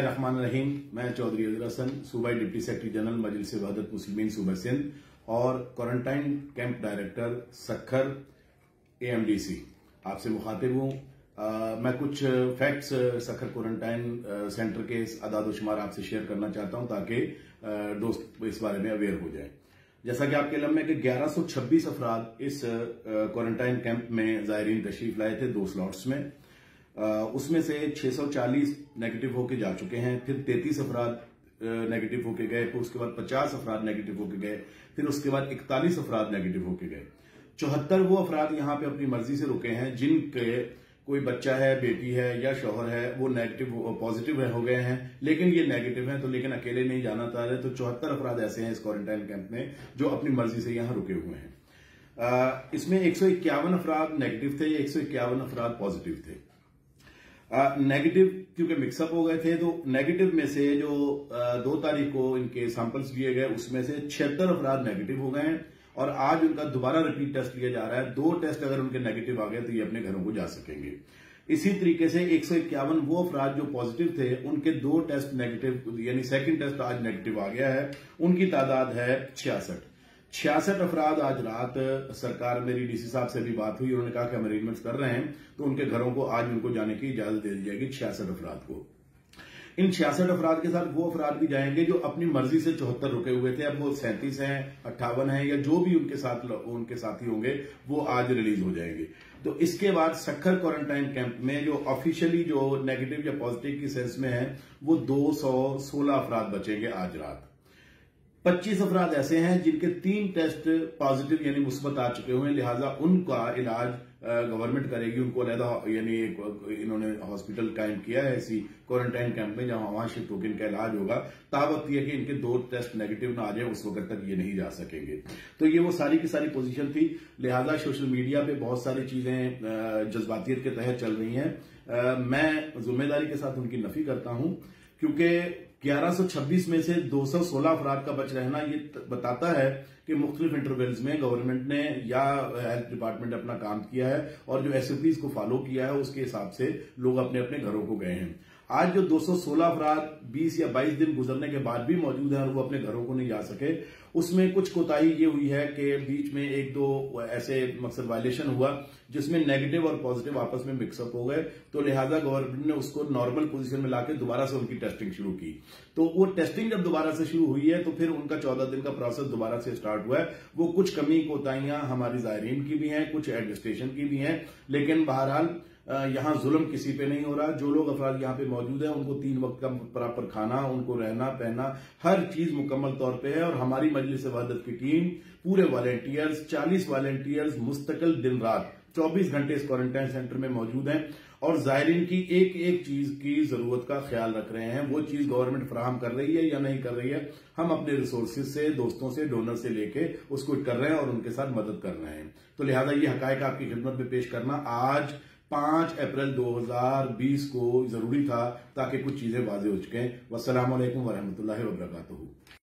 रहमान रहीम। मैं चौधरी अजहर हसन, सूबाई deputy secretary general मजलिस वहदत मुस्लिमीन सूबा सिंध और quarantine camp director Sukkur AMDC आपसे मुखातिब हूं। मैं कुछ फैक्ट्स सखर क्वारंटाइन सेंटर के आदाद-ओ-शुमार आपसे शेयर करना चाहता हूं ताकि दोस्त इस बारे में अवेयर हो जाए। जैसा कि आपके इल्म में कि 1126 अफराद इस क्वारंटाइन कैंप में ज़ायरीन तशरीफ लाए थे 2 स्लॉट्स में। उसमें से 640 नेगेटिव होके जा चुके हैं, फिर 33 अफराद नेगेटिव होके गए, फिर उसके बाद 50 अफराद नेगेटिव होके गए, फिर उसके बाद 41 अफराद नेगेटिव होके गए। 74 वो अफराद यहां पे अपनी मर्जी से रुके हैं जिनके कोई बच्चा है, बेटी है या शौहर है, वो नेगेटिव पॉजिटिव हो गए हैं लेकिन ये नेगेटिव हैं, तो लेकिन अकेले नहीं जाना चाह रहे। तो 74 अफराद ऐसे हैं इस क्वारंटाइन कैंप में जो अपनी मर्जी से यहां रुके हुए हैं। इसमें 151 अफराद नेगेटिव थे, 151 अफराद पॉजिटिव थे। नेगेटिव क्योंकि मिक्सअप हो गए थे, तो नेगेटिव में से जो 2 तारीख को इनके सैंपल्स लिए गए उसमें से 76 अफराद नेगेटिव हो गए हैं और आज उनका दोबारा रिपीट टेस्ट लिया जा रहा है। 2 टेस्ट अगर उनके नेगेटिव आ गए तो ये अपने घरों को जा सकेंगे। इसी तरीके से 151 वो अफराद जो पॉजिटिव थे उनके 2 टेस्ट नेगेटिव यानी सेकंड टेस्ट आज नेगेटिव आ गया है। उनकी तादाद है 66 अफराद। आज रात सरकार मेरी DC साहब से भी बात हुई, उन्होंने कहा कि हम अरेंजमेंट्स कर रहे हैं तो उनके घरों को आज उनको जाने की इजाजत दे दी जाएगी 66 अफराद को। इन 66 अफराद के साथ वो अफराद भी जाएंगे जो अपनी मर्जी से 74 रुके हुए थे। अब वो 37 हैं, 58 हैं या जो भी उनके साथी होंगे वो आज रिलीज हो जाएंगे। तो इसके बाद सखर क्वारंटाइन कैंप में जो ऑफिशियली जो नेगेटिव या पॉजिटिव की सेंस में है वो 216 अफराद बचेंगे आज रात। 25 अफराद ऐसे हैं जिनके 3 टेस्ट पॉजिटिव यानी मुस्बत आ चुके हुए हैं, लिहाजा उनका इलाज गवर्नमेंट करेगी। उनको अलहदा यानी इन्होंने हॉस्पिटल कायम किया है इसी क्वारंटाइन कैंप में जहां वहां शिफ्ट होकर इनका इलाज होगा। तावत यह कि इनके 2 टेस्ट नेगेटिव ना आ जाए उस वक्त तक ये नहीं जा सकेंगे। तो ये वो सारी की सारी पोजीशन थी। लिहाजा सोशल मीडिया पे बहुत सारी चीजें जज्बातियत के तहत चल रही हैं। मैं जिम्मेदारी के साथ उनकी नफी करता हूं क्योंकि 1126 में से 216 अफराद का बच रहना ये बताता है कि मुख्तलिफ इंटरवल्स में गवर्नमेंट ने या हेल्थ डिपार्टमेंट ने अपना काम किया है और जो SOPs को फॉलो किया है उसके हिसाब से लोग अपने अपने घरों को गए हैं। आज जो 216 अफराद 20 या 22 दिन गुजरने के बाद भी मौजूद हैं और वो अपने घरों को नहीं जा सके, उसमें कुछ कोताही ये हुई है कि बीच में 1-2 ऐसे मकसद वायलेशन हुआ जिसमें नेगेटिव और पॉजिटिव आपस में मिक्सअप हो गए। तो लिहाजा गवर्नमेंट ने उसको नॉर्मल पोजीशन में लाकर दोबारा से उनकी टेस्टिंग शुरू की। तो वो टेस्टिंग जब दोबारा से शुरू हुई है तो फिर उनका 14 दिन का प्रोसेस दोबारा से स्टार्ट हुआ है। वो कुछ कमी कोताहियां हमारी ज़ायरीन की भी हैं, कुछ एडमिनिस्ट्रेशन की भी हैं, लेकिन बहरहाल यहां जुल्म किसी पे नहीं हो रहा। जो लोग अफराद यहां पे मौजूद हैं उनको 3 वक्त का प्रॉपर खाना, उनको रहना पहना हर चीज मुकम्मल तौर पे है। और हमारी मजलिस वहदत की टीम पूरे वॉलेंटियर्स 40 वॉलेंटियर्स मुस्तकिल दिन रात 24 घंटे इस क्वारंटाइन सेंटर में मौजूद हैं और ज़ायरीन की एक एक चीज की जरूरत का ख्याल रख रहे हैं। वो चीज गवर्नमेंट फराहम कर रही है या नहीं कर रही है, हम अपने रिसोर्सेज से, दोस्तों से, डोनर से लेके उसको कर रहे हैं और उनके साथ मदद कर रहे हैं। तो लिहाजा ये हकायक आपकी खिदमत में पेश करना आज 5 अप्रैल 2020 को जरूरी था ताकि कुछ चीजें वाज़ेह हो चुके हैं। वस्सलामु अलैकुम वरहमतुल्लाहि वबरकातुहू।